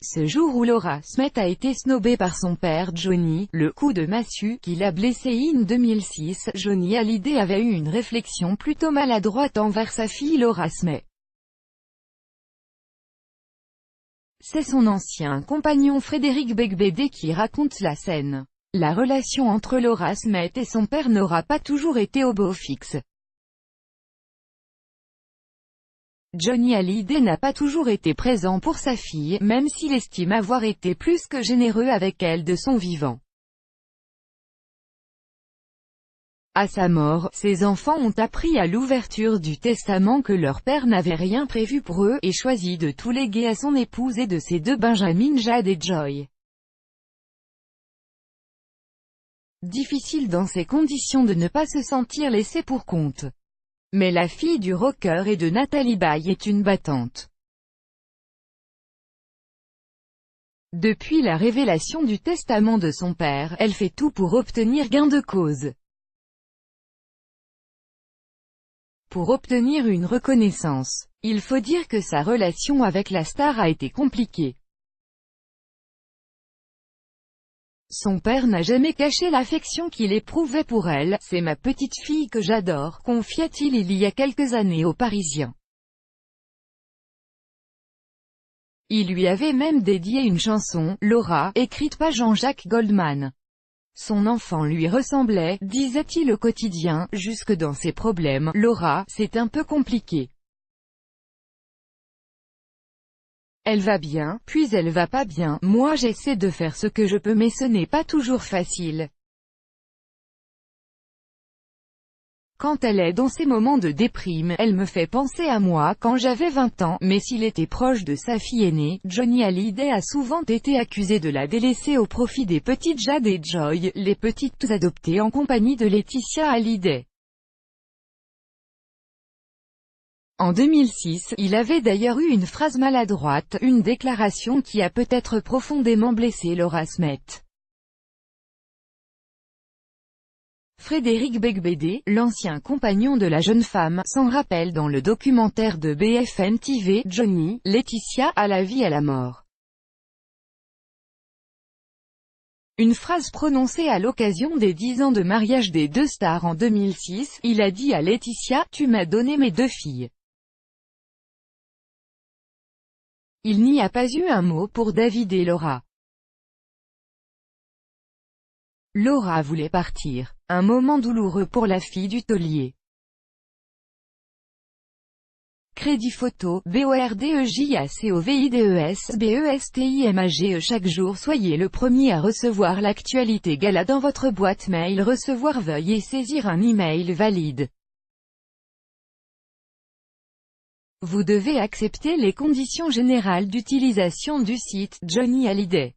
Ce jour où Laura Smith a été snobée par son père Johnny, le coup de massue qui l'a blessée en 2006, Johnny Hallyday avait eu une réflexion plutôt maladroite envers sa fille Laura Smith. C'est son ancien compagnon Frédéric Beigbeder qui raconte la scène. La relation entre Laura Smith et son père n'aura pas toujours été au beau fixe. Johnny Hallyday n'a pas toujours été présent pour sa fille, même s'il estime avoir été plus que généreux avec elle de son vivant. À sa mort, ses enfants ont appris à l'ouverture du testament que leur père n'avait rien prévu pour eux, et choisi de tout léguer à son épouse et de ses deux Benjamins Jade et Joy. Difficile dans ces conditions de ne pas se sentir laissé pour compte. Mais la fille du rocker et de Nathalie Baye est une battante. Depuis la révélation du testament de son père, elle fait tout pour obtenir gain de cause. Pour obtenir une reconnaissance, il faut dire que sa relation avec la star a été compliquée. Son père n'a jamais caché l'affection qu'il éprouvait pour elle. « C'est ma petite fille que j'adore », confia-t-il il y a quelques années aux Parisiens. Il lui avait même dédié une chanson, Laura, écrite par Jean-Jacques Goldman. Son enfant lui ressemblait, disait-il au quotidien, jusque dans ses problèmes. Laura, c'est un peu compliqué. Elle va bien, puis elle va pas bien, moi j'essaie de faire ce que je peux mais ce n'est pas toujours facile. Quand elle est dans ces moments de déprime, elle me fait penser à moi quand j'avais 20 ans, mais s'il était proche de sa fille aînée, Johnny Hallyday a souvent été accusé de la délaisser au profit des petites Jade et Joy, les petites adoptées en compagnie de Laetitia Hallyday. En 2006, il avait d'ailleurs eu une phrase maladroite, une déclaration qui a peut-être profondément blessé Laura Smith. Frédéric Beigbeder, l'ancien compagnon de la jeune femme, s'en rappelle dans le documentaire de BFM TV, Johnny, Laetitia, à la vie et à la mort. Une phrase prononcée à l'occasion des 10 ans de mariage des deux stars en 2006, il a dit à Laetitia, « Tu m'as donné mes deux filles ». Il n'y a pas eu un mot pour David et Laura. Laura voulait partir. Un moment douloureux pour la fille du taulier. Crédit photo, BORDEJACOVIDES, chaque jour soyez le premier à recevoir l'actualité gala dans votre boîte mail. Recevoir, veuillez saisir un email valide. Vous devez accepter les conditions générales d'utilisation du site Johnny Hallyday.